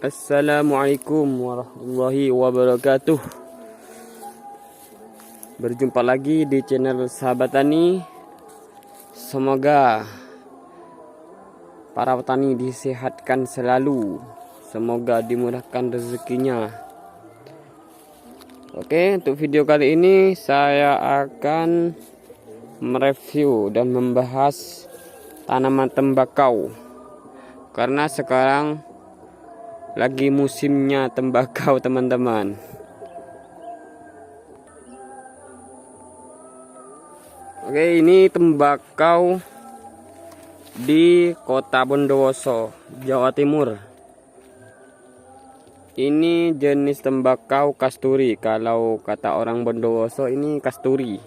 Assalamualaikum warahmatullahi wabarakatuh. Berjumpa lagi di channel Sahabat Tani. Semoga para petani disehatkan selalu. Semoga dimudahkan rezekinya. Oke, untuk video kali ini saya akan mereview dan membahas tanaman tembakau. Karena sekarang lagi musimnya tembakau, teman-teman. Oke, ini tembakau di Kota Bondowoso, Jawa Timur. Ini jenis tembakau kasturi. Kalau kata orang Bondowoso, ini kasturi.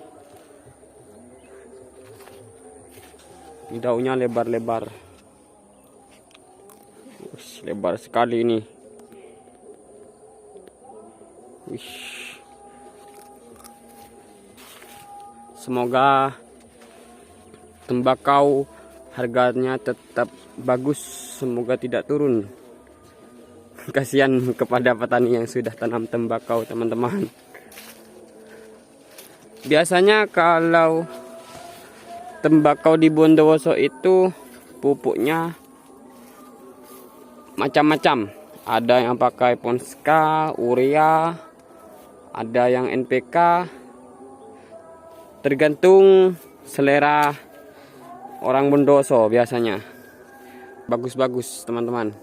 Ini daunnya lebar-lebar. Lebar sekali ini. Semoga tembakau harganya tetap bagus, semoga tidak turun. Kasihan kepada petani yang sudah tanam tembakau, teman-teman. Biasanya kalau tembakau di Bondowoso itu pupuknya macam-macam. Ada yang pakai Ponska, urea, ada yang NPK. Tergantung selera orang Bondowoso biasanya. Bagus-bagus, teman-teman.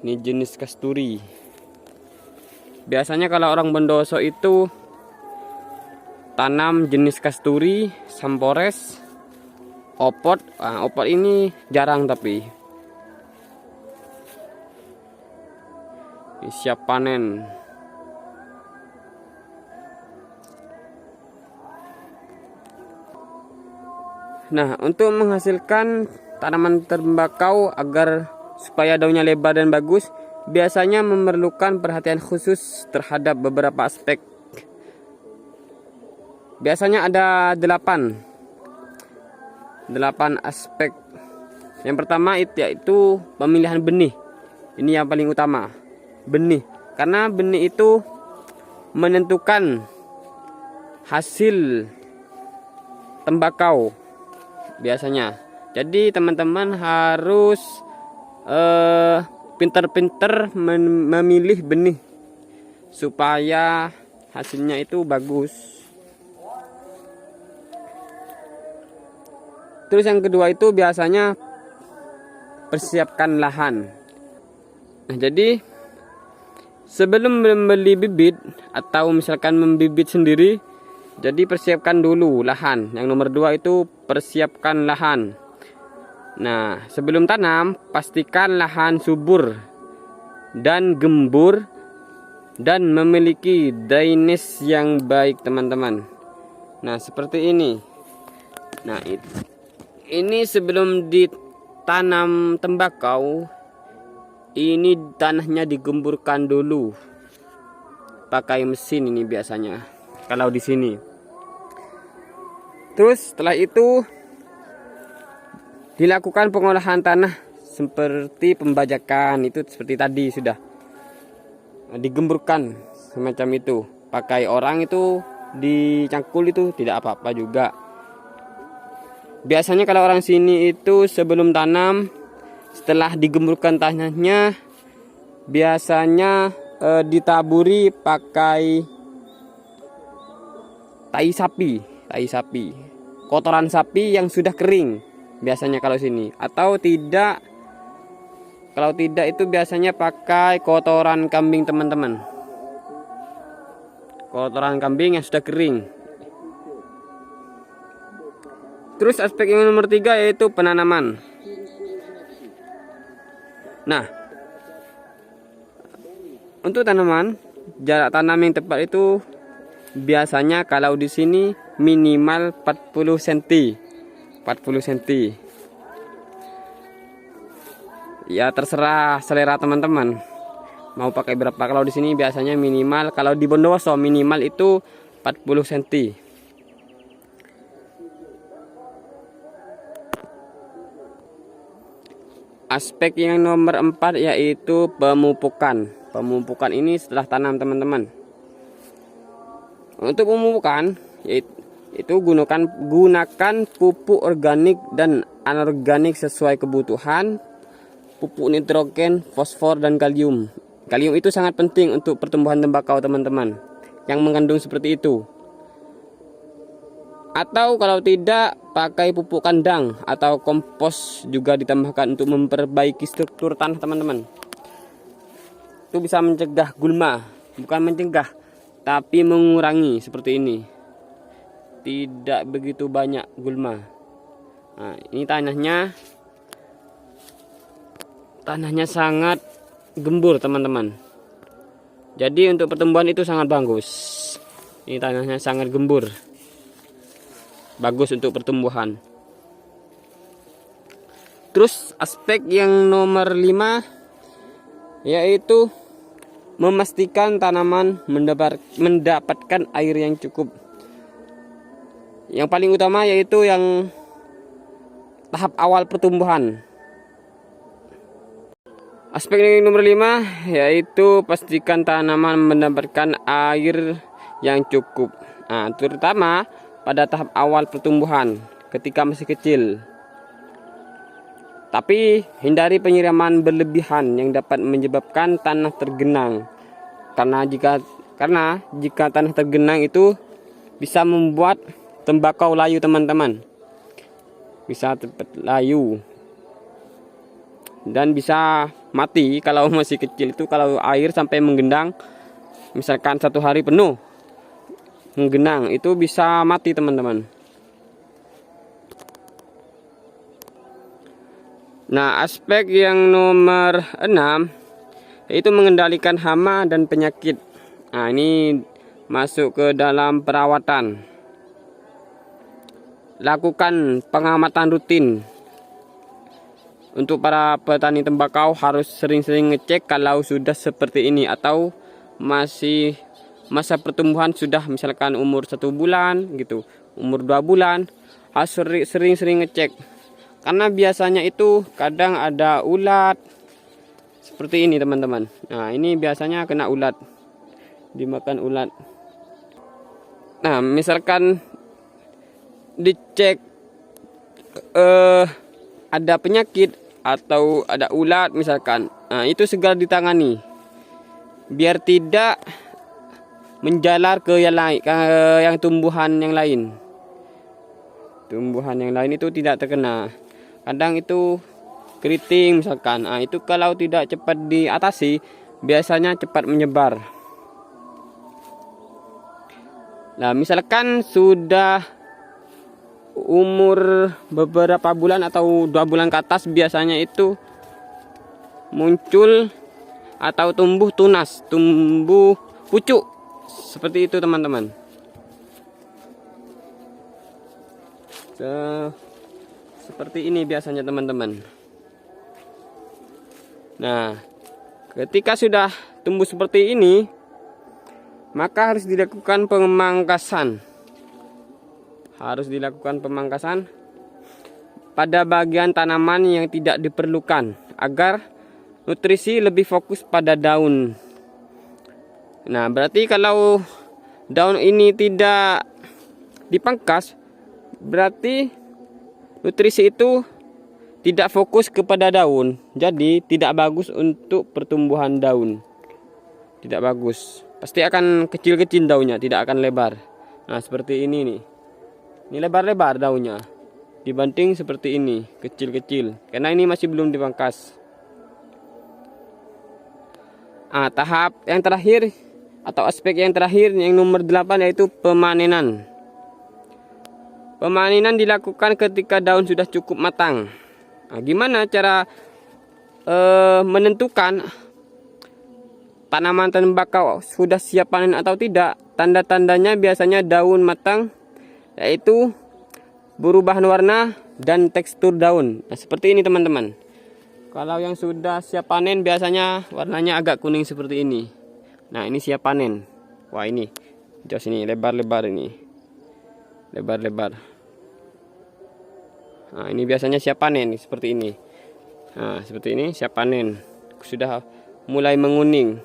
Ini jenis kasturi. Biasanya kalau orang Bondowoso itu tanam jenis kasturi, sampores, opot. Opot ini jarang, tapi ini siap panen. Nah, untuk menghasilkan tanaman tembakau agar supaya daunnya lebar dan bagus, biasanya memerlukan perhatian khusus terhadap beberapa aspek. Biasanya ada 8 aspek. Yang pertama yaitu pemilihan benih. Ini yang paling utama, benih. Karena benih itu menentukan hasil tembakau biasanya. Jadi teman-teman harus pinter-pinter memilih benih supaya hasilnya itu bagus. Terus yang kedua itu biasanya persiapkan lahan. Nah, jadi sebelum membeli bibit atau misalkan membibit sendiri, jadi persiapkan dulu lahan. Yang nomor 2 itu persiapkan lahan. Nah, sebelum tanam pastikan lahan subur dan gembur dan memiliki drainase yang baik, teman-teman. Nah, seperti ini. Nah, ini sebelum ditanam tembakau, ini tanahnya digemburkan dulu pakai mesin ini biasanya kalau di sini. Terus setelah itu dilakukan pengolahan tanah seperti pembajakan, itu seperti tadi sudah digemburkan semacam itu. Pakai orang itu dicangkul itu tidak apa-apa juga. Biasanya kalau orang sini itu sebelum tanam, setelah digemburkan tanahnya, biasanya ditaburi pakai tai sapi, kotoran sapi yang sudah kering. Biasanya kalau sini, atau tidak, kalau tidak itu biasanya pakai kotoran kambing, teman-teman. Kotoran kambing yang sudah kering. Terus aspek yang nomor 3 yaitu penanaman. Nah, untuk tanaman, jarak tanam yang tepat itu biasanya kalau di sini minimal 40 cm. 40 cm. Ya terserah selera teman-teman. Mau pakai berapa? Kalau di sini biasanya minimal, kalau di Bondowoso minimal itu 40 cm. Aspek yang nomor 4 yaitu pemupukan. Pemupukan ini setelah tanam teman-teman. Untuk pemupukan itu gunakan pupuk organik dan anorganik sesuai kebutuhan. Pupuk nitrogen, fosfor, dan kalium. Kalium itu sangat penting untuk pertumbuhan tembakau teman-teman, yang mengandung seperti itu. Atau kalau tidak, pakai pupuk kandang atau kompos juga ditambahkan untuk memperbaiki struktur tanah teman-teman. Itu bisa mencegah gulma, bukan mencegah, tapi mengurangi seperti ini. Tidak begitu banyak gulma. Nah, ini tanahnya sangat gembur teman-teman. Jadi untuk pertumbuhan itu sangat bagus. Ini tanahnya sangat gembur. Bagus untuk pertumbuhan. Terus aspek yang nomor 5 yaitu memastikan tanaman mendapatkan air yang cukup. Yang paling utama yaitu yang tahap awal pertumbuhan. Aspek yang nomor 5 yaitu pastikan tanaman mendapatkan air yang cukup. Nah, terutama pada tahap awal pertumbuhan ketika masih kecil. Tapi hindari penyiraman berlebihan yang dapat menyebabkan tanah tergenang. Karena jika tanah tergenang itu bisa membuat tembakau layu teman-teman. Bisa cepat layu. Dan bisa mati kalau masih kecil itu, kalau air sampai menggenang, misalkan 1 hari penuh menggenang, itu bisa mati teman-teman. Nah, aspek yang nomor 6 yaitu mengendalikan hama dan penyakit. Nah, ini masuk ke dalam perawatan. Lakukan pengamatan rutin. Untuk para petani tembakau harus sering-sering ngecek kalau sudah seperti ini atau masih masa pertumbuhan, sudah misalkan umur 1 bulan gitu, umur 2 bulan, harus sering-sering ngecek. Karena biasanya itu kadang ada ulat seperti ini teman-teman. Nah, ini biasanya kena ulat, dimakan ulat. Nah, misalkan dicek ada penyakit atau ada ulat misalkan, nah itu segera ditangani biar tidak menjalar ke yang lain, yang tumbuhan yang lain. Tumbuhan yang lain itu tidak terkena. Kadang itu keriting misalkan. Nah, itu kalau tidak cepat diatasi biasanya cepat menyebar. Nah, misalkan sudah umur beberapa bulan atau 2 bulan ke atas, biasanya itu muncul atau tumbuh tunas, tumbuh pucuk. Seperti itu teman-teman. Seperti ini biasanya teman-teman. Nah, ketika sudah tumbuh seperti ini, maka harus dilakukan pemangkasan. Pada bagian tanaman yang tidak diperlukan agar nutrisi lebih fokus pada daun. Nah, berarti kalau daun ini tidak dipangkas, berarti nutrisi itu tidak fokus kepada daun. Jadi tidak bagus untuk pertumbuhan daun. Tidak bagus. Pasti akan kecil-kecil daunnya, tidak akan lebar. Nah, seperti ini nih. Ini lebar-lebar daunnya dibanding seperti ini, kecil-kecil. Karena ini masih belum dipangkas. Tahap yang terakhir atau aspek yang terakhir yang nomor 8 yaitu pemanenan. Pemanenan dilakukan ketika daun sudah cukup matang. Nah, gimana cara menentukan tanaman tembakau sudah siap panen atau tidak? Tanda-tandanya biasanya daun matang, yaitu berubah warna dan tekstur daun. Nah, seperti ini teman-teman. Kalau yang sudah siap panen biasanya warnanya agak kuning seperti ini. Nah, ini siap panen. Wah, ini jos ini lebar-lebar ini. Lebar-lebar. Nah, ini biasanya siap panen seperti ini. Nah, seperti ini siap panen. Sudah mulai menguning.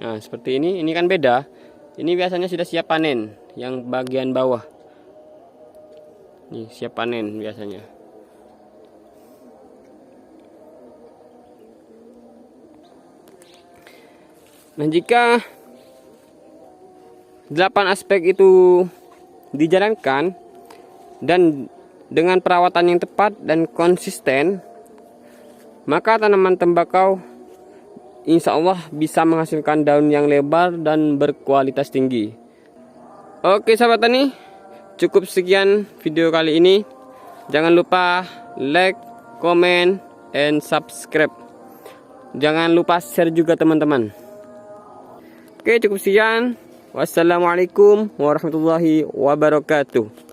Nah, seperti ini kan beda. Ini biasanya sudah siap panen yang bagian bawah. Nih, siap panen biasanya. Nah, jika 8 aspek itu dijalankan dan dengan perawatan yang tepat dan konsisten, maka tanaman tembakau insya Allah bisa menghasilkan daun yang lebar dan berkualitas tinggi. Oke sahabat tani, cukup sekian video kali ini. Jangan lupa like, comment, and subscribe. Jangan lupa share juga teman-teman. Oke, cukup sekian. Wassalamualaikum warahmatullahi wabarakatuh.